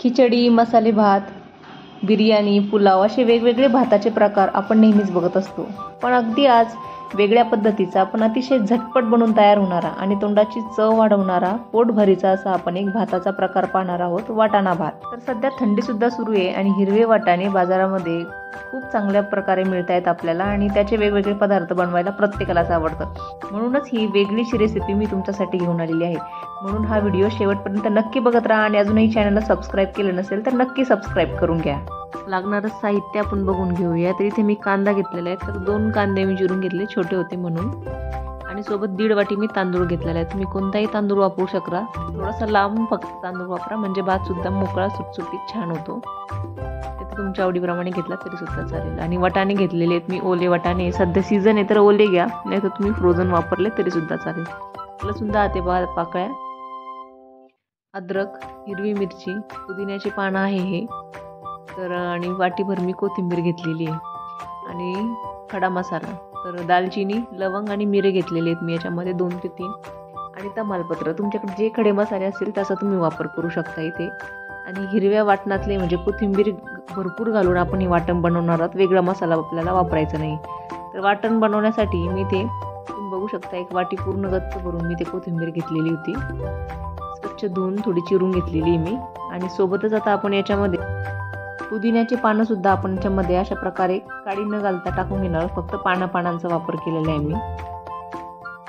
खिचडी, मसाले भात, बिर्याणी, पुलाव असे वेगवेगळे भाताचे प्रकार आपण नेहमीच बघत असतो. पण अगदी आज वेगळ्या पद्धतीचा पण अतिशय झटपट बनून तयार होणारा आणि तोंडाची चव वाढवणारा पोटभरीचा असा आपण एक भाताचा प्रकार पाहणार आहोत, वाटाणा भात. तर सध्या थंडीसुद्धा सुरू आहे आणि हिरवे वाटाणे बाजारामध्ये खूप चांगल्या प्रकारे मिळत आहेत आपल्याला आणि त्याचे वेगवेगळे पदार्थ बनवायला प्रत्येकालाच आवडतं. म्हणूनच ही वेगळीशी रेसिपी मी तुमच्यासाठी घेऊन आलेली आहे. म्हणून हा व्हिडिओ शेवटपर्यंत नक्की बघत राहा आणि अजूनही चॅनलला सबस्क्राईब केलं नसेल तर नक्की सबस्क्राईब करून घ्या. लागणारं साहित्य आपण बघून घेऊया. तर इथे मी कांदा घेतलेला आहे. तर 2 कांदे मी चिरून घेतले, छोटे होते म्हणून. आणि सोबत 1.5 वाटी मी तांदूळ घेतलेला आहे. तुम्ही कोणताही तांदूळ वापरू शकता. थोडासा लांब फक्त तांदूळ वापरा म्हणजे भात सुद्धा मोकळा सुटसुटीत छान होतो. ते तुमच्या आवडीप्रमाणे घेतला तरी सुद्धा चालेल. आणि वाटाणे घेतलेले आहेत मी, ओले वाटाणे. सध्या सीझन आहे तर ओले घ्या, नाही तर तुम्ही फ्रोझन वापरले तरी सुद्धा चालेल. लसूण 10 ते 12 पाकळ्या, अद्रक, हिरवी मिरची, पुदिन्याची पानं आहे हे. तर आणि वाटीभर मी कोथिंबीर घेतलेली आहे आणि खडा मसाला. तर दालचिनी, लवंग आणि मिरे घेतलेले आहेत मी याच्यामध्ये 2 ते 3. आणि तमालपत्र. तुमच्याकडे जे खडे मसाले असतील त्याचा तुम्ही वापर करू शकता इथे. आणि हिरव्या वाटणातले म्हणजे कोथिंबीर भरपूर घालून आपण हे वाटण बनवणार आहोत. वेगळा मसाला आपल्याला वापरायचा नाही. तर वाटण बनवण्यासाठी मी ते तुम्ही बघू शकता 1 वाटी पूर्ण गच्च भरून मी ते कोथिंबीर घेतलेली होती. स्वच्छ धुवून थोडी चिरून घेतलेली मी. आणि सोबतच आता आपण याच्यामध्ये पुदिन्याची पानं सुद्धा आपण याच्यामध्ये अशा प्रकारे काडी न घालता टाकून घेणार. फक्त पानांचा वापर केलेला आहे मी.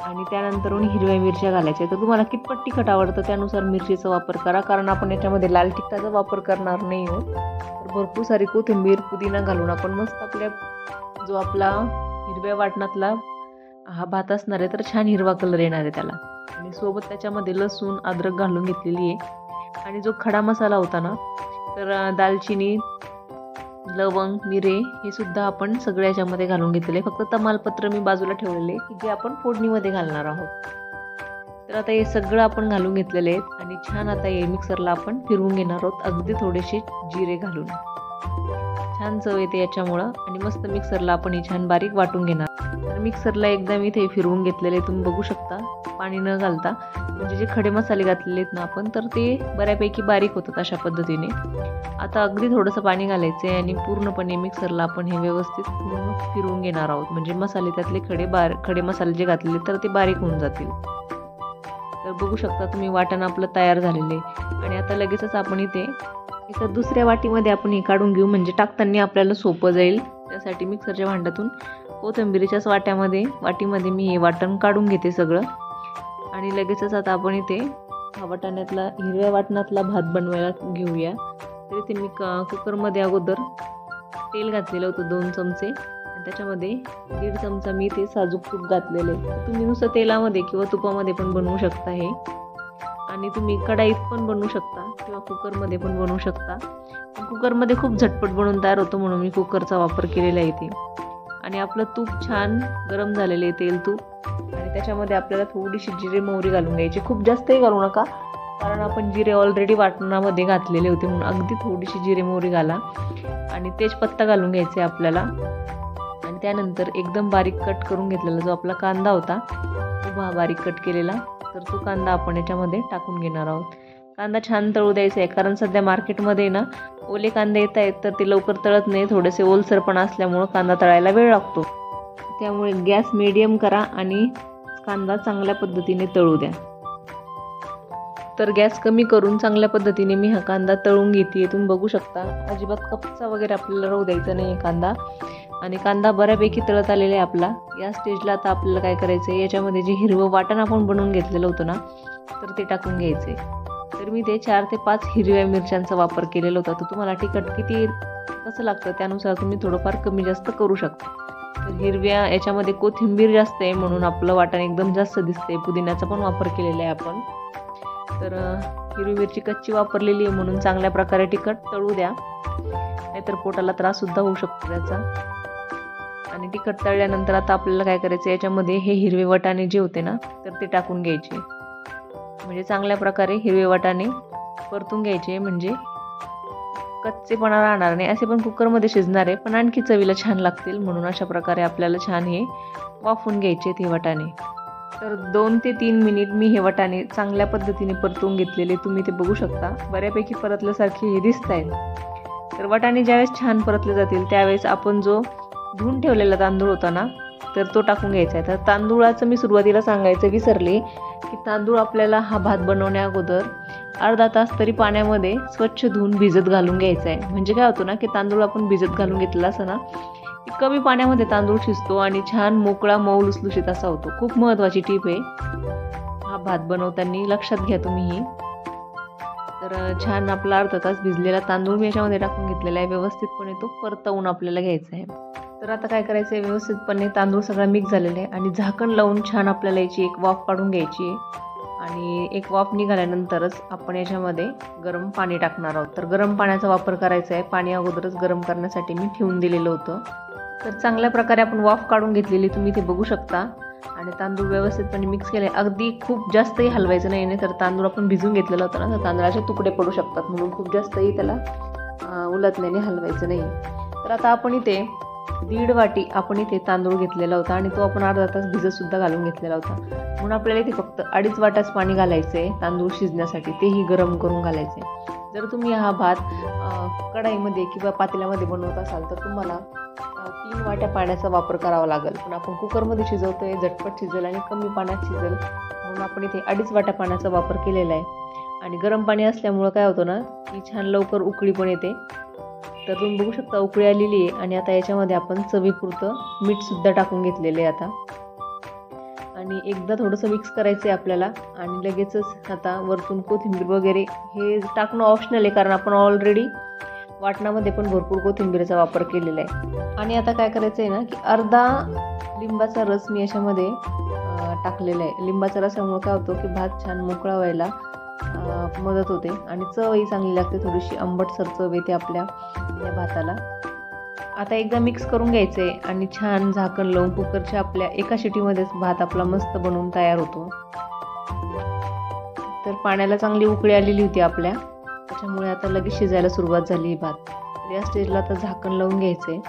आणि त्यानंतर हिरव्या मिरच्या घालायच्या. तर तुम्हाला कितपत तिखट आवडतं त्यानुसार मिरचीचा वापर करा, कारण आपण याच्यामध्ये लाल तिखटाचा वापर करणार नाही आहोत. तर भरपूर सारी कोथिंबीर, पुदिना घालून आपण मस्त आपल्या जो आपला हिरव्या वाटणातला हा भात असणार आहे तर छान हिरवा कलर येणार आहे त्याला. आणि सोबत त्याच्यामध्ये लसूण, अद्रक घालून घेतलेली आहे. आणि जो खडा मसाला होता ना, तर दालचिनी, लवंग, मिरे हे सुद्धा आपण सगळ्या याच्यामध्ये घालून घेतलेले. फक्त तमालपत्र मी बाजूला ठेवलेले की जे आपण फोडणीमध्ये घालणार आहोत. तर आता हे सगळं आपण घालून घेतलेले आहेत आणि छान आता हे मिक्सरला आपण फिरवून घेणार आहोत. अगदी थोडेसे जिरे घालून छान चव येते याच्यामुळं. आणि मस्त मिक्सरला आपण हे छान बारीक वाटून घेणार. तर मिक्सरला एकदा मी इथे फिरवून घेतलेले तुम्ही बघू शकता, पाणी न घालता. म्हणजे जे खडे मसाले घातलेले आहेत ना आपण, तर ते बऱ्यापैकी बारीक होतात अशा पद्धतीने. आता अगदी थोडंसं पाणी घालायचं आहे आणि पूर्णपणे मिक्सरला आपण हे व्यवस्थित फिरवून घेणार आहोत. म्हणजे मसाले त्यातले खडे मसाले जे घातलेले तर ते बारीक होऊन जातील. तर बघू शकता तुम्ही वाटण आपलं तयार झालेले. आणि आता लगेचच आपण इथे एका दुसऱ्या वाटीमध्ये आपण हे काढून घेऊ म्हणजे टाकताना आपल्याला सोपं जाईल. त्यासाठी मिक्सरच्या भांड्यातून कोथिंबीरीच्याच वाटीमध्ये मी हे वाटण काढून घेते सगळं. आणि लगेचच आता आपण इथे हिरव्या वाटणातला भात बनवायला घेऊया. तर इथे मी कुकरमध्ये अगोदर तेल घातलेलं होतं 2 चमचे. आणि त्याच्यामध्ये 1.5 चमचा मी ते साजूक तूप घातलेले. तुम्ही नुसतं तेलामध्ये किंवा तुपामध्ये पण बनवू शकता हे. आणि तुम्ही कढाईत पण बनवू शकता किंवा कुकरमध्ये पण बनवू शकता. कुकरमध्ये खूप झटपट बनवून तयार होतो म्हणून मी कुकरचा वापर केलेला आहे इथे. आणि आपलं तूप छान गरम झालेलं आहे, तेल तूप. आणि त्याच्यामध्ये आपल्याला थोडीशी जिरे मोहरी घालून घ्यायची. खूप जास्तही घालू नका, कारण आपण जिरे ऑलरेडी वाटणामध्ये घातलेले होते म्हणून अगदी थोडीशी जिरे मोहरी घाला. आणि तेजपत्ता घालून घ्यायचे आपल्याला. आणि त्यानंतर एकदम बारीक कट करून घेतलेला जो आपला कांदा होता, उभा बारीक कट केलेला, तर तो कांदा आपण याच्यामध्ये टाकून घेणार आहोत. कांदा छान तळू द्यायचा आहे, कारण सध्या मार्केटमध्ये ना ओले कांदे येत आहेत तर ते लवकर तळत नाही. थोडेसे ओलसरपणा असल्यामुळं कांदा तळायला वेळ लागतो. त्यामुळे गॅस मीडियम करा आणि कांदा चांगल्या पद्धतीने तळू द्या. तर गॅस कमी करून चांगल्या पद्धतीने मी हा कांदा तळून घेते. तुम्ही बघू शकता अजिबात कच्चा वगैरे आपल्याला राहू द्यायचा नाही कांदा. आणि कांदा बऱ्यापैकी तळत आलेला आहे आपला. या स्टेजला आता आपल्याला काय करायचं आहे, याच्यामध्ये जे हिरवं वाटण आपण बनवून घेतलेलं होतं ना, तर ते टाकून घ्यायचे. तर मी ते 4 ते 5 हिरव्या मिरच्यांचा वापर केलेला होता. तर तुम्हाला तिखट किती कसं लागतं त्यानुसार तुम्ही थोडंफार कमी जास्त करू शकता. तर हिरव्या याच्यामध्ये कोथिंबीर जास्त आहे म्हणून आपलं वाटण एकदम जास्त दिसतंय. पुदिन्याचा पण वापर केलेला आहे आपण. तर हिरवी मिरची कच्ची वापरलेली आहे म्हणून चांगल्या प्रकारे तिखट तळू द्या, नाहीतर पोटाला त्रास सुद्धा होऊ शकतो त्याचा. आणि तिखट तळल्यानंतर आता आपल्याला काय करायचं, याच्यामध्ये हे हिरवे वाटाणे जे होते ना तर ते टाकून घ्यायचे. म्हणजे चांगल्या प्रकारे हिरवे वाटाणे परतून घ्यायचे, म्हणजे कच्चेपणा राहणार नाही. असे पण कुकरमध्ये शिजणार आहे पण आणखी चवीला छान लागतील म्हणून अशा प्रकारे आपल्याला छान हे वाफून घ्यायचे ते वाटाणे. तर 2 ते 3 मिनिट मी हे वाटाणे चांगल्या पद्धतीने परतवून घेतलेले, तुम्ही ते बघू शकता. बऱ्यापैकी परतल्यासारखे हे दिसत आहेत. तर वाटाणे ज्यावेळेस छान परतले जातील त्यावेळेस आपण जो धुवून ठेवलेला तांदूळ होता ना, तर तो टाकून घ्यायचा आहे. तर तांदूळाचं मी सुरुवातीला सांगायचं विसरले की तांदूळ आपल्याला हा भात बनवण्या अगोदर अर्धा तास तरी पाण्यामध्ये स्वच्छ धुवून भिजत घालून घ्यायचं आहे. म्हणजे काय होतं ना की तांदूळ आपण भिजत घालून घेतलेला असं ना की कमी पाण्यामध्ये तांदूळ शिजतो आणि छान मोकळा मऊ लुसलुशीत असा होतो. खूप महत्त्वाची टीप आहे हा भात बनवताना, लक्षात घ्या तुम्ही ही. तर छान आपला अर्धा तास भिजलेला तांदूळ मी याच्यामध्ये टाकून घेतलेला आहे. व्यवस्थितपणे तो परतवून आपल्याला घ्यायचा आहे. तर आता काय करायचं आहे, व्यवस्थितपणे तांदूळ सगळा मिक्स झालेला आहे आणि झाकण लावून छान आपल्याला याची एक वाफ काढून घ्यायची आहे. आणि एक वाफ निघाल्यानंतरच आपण याच्यामध्ये गरम पाणी टाकणार आहोत. तर गरम पाण्याचा वापर करायचा आहे. पाणी अगोदरच गरम करण्यासाठी मी ठेवून दिलेलं होतं. तर चांगल्या प्रकारे आपण वाफ काढून घेतलेली तुम्ही ते बघू शकता. आणि तांदूळ व्यवस्थितपणे मिक्स केले. अगदी खूप जास्तही हलवायचं नाही, तर तांदूळ आपण भिजून घेतलेला होता ना, तर तांदळाचे तुकडे पडू शकतात, म्हणून खूप जास्तही त्याला उलटण्याने हलवायचं नाही. तर आता आपण इथे 1.5 वाटी आपण इथे तांदूळ घेतलेला होता आणि तो आपण अर्धा तास भिजत सुद्धा घालून घेतलेला होता. म्हणून आपल्याला इथे फक्त 2.5 वाटाच पाणी घालायचं आहे तांदूळ शिजण्यासाठी, तेही गरम करून घालायचं आहे. जर तुम्ही हा भात कढाईमध्ये किंवा पातेल्यामध्ये बनवत असाल तर तुम्हाला 3 वाट्या पाण्याचा वापर करावा लागेल. पण आपण कुकरमध्ये शिजवतोय, झटपट शिजेल आणि कमी पाण्यात शिजेल, म्हणून आपण इथे 2.5 वाट्या पाण्याचा वापर केलेला आहे. आणि गरम पाणी असल्यामुळं काय होतं ना की छान लवकर उकळी पण येते. तर तुम्ही बघू शकता उकळी आलेली आहे. आणि आता याच्यामध्ये आपण चवीपुरतं मीठसुद्धा टाकून घेतलेले आहे आता. आणि एकदा थोडंसं मिक्स करायचं आहे आपल्याला. आणि लगेचच आता वरतून कोथिंबीर वगैरे हे टाकणं ऑप्शनल आहे, कारण आपण ऑलरेडी वाटणामध्ये पण भरपूर कोथिंबीरचा वापर केलेला आहे. आणि आता काय करायचं आहे ना की अर्धा लिंबाचा रस मी याच्यामध्ये टाकलेला आहे. लिंबाचा रसामुळे काय होतं की भात छान मोकळा व्हायला मदत होते आणि चवही चांगली लागते. थोडीशी आंबटसर चव येते आपल्या या भाताला. आता एकदा मिक्स करून घ्यायचं आहे आणि छान झाकण लावून कुकरच्या आपल्या एका शिटीमध्येच भात आपला मस्त बनवून तयार होतो. तर पाण्याला चांगली उकळी आलेली होती आपल्या, त्याच्यामुळे आता लगेच शिजायला सुरुवात झाली भात. तर या स्टेजला आता झाकण लावून घ्यायचं आहे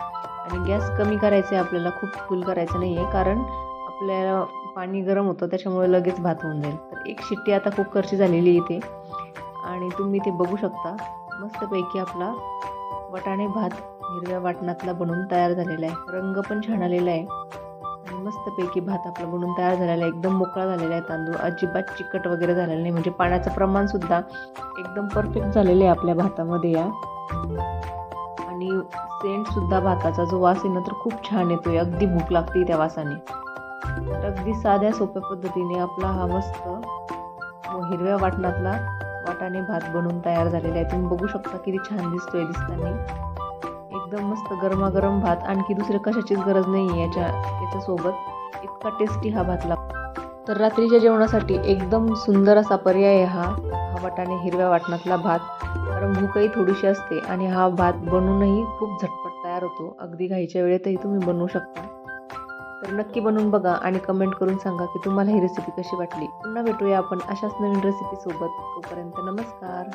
आणि गॅस कमी करायचा आहे आपल्याला, खूप फुल करायचं नाही आहे, कारण आपल्याला पाणी गरम होतं त्याच्यामुळे लगेच भात होऊन जाईल. तर एक शिट्टी आता कुकरची झालेली इथे आणि तुम्ही ते बघू शकता मस्तपैकी आपला वाटाणे भात हिरव्या वाटणातला बनवून तयार झालेला आहे. रंग पण छान आलेला आहे आणि मस्तपैकी भात आपला बनवून तयार झालेला आहे. एकदम मोकळा झालेला आहे तांदूळ, अजिबात चिकट वगैरे झालेला नाही. म्हणजे पाण्याचं प्रमाणसुद्धा एकदम परफेक्ट झालेलं आहे आपल्या भातामध्ये या. आणि सेंटसुद्धा भाताचा जो वास आहे ना तर खूप छान येतोय, अगदी भूक लागते त्या वासाने. तर अगदी साध्या सोप्या पद्धतीने आपला हा मस्त हिरव्या वाटणातला वाटाणे भात बनवून तयार झालेला आहे. तुम्ही बघू शकता किती छान दिसतोय दिसताना. एकदम मस्त गरमागरम भात, आणखी दुसरं कशाचीच गरज नाही आहे याच्यासोबत. इतका टेस्टी हा भात लागतो. तर रात्रीच्या जेवणासाठी एकदम सुंदर असा पर्याय आहे हा वाटाणे हिरव्या वाटणातला भात. कारण भूकही थोडीशी असते आणि हा भात बनवूनही खूप झटपट तयार होतो. अगदी घाईच्या वेळेतही तुम्ही बनवू शकता. तर नक्की बनवून बघा आणि कमेंट करून सांगा की तुम्हाला ही रेसिपी कशी वाटली. पुन्हा भेटूया आपण अशाच नवीन रेसिपीसोबत. तोपर्यंत नमस्कार.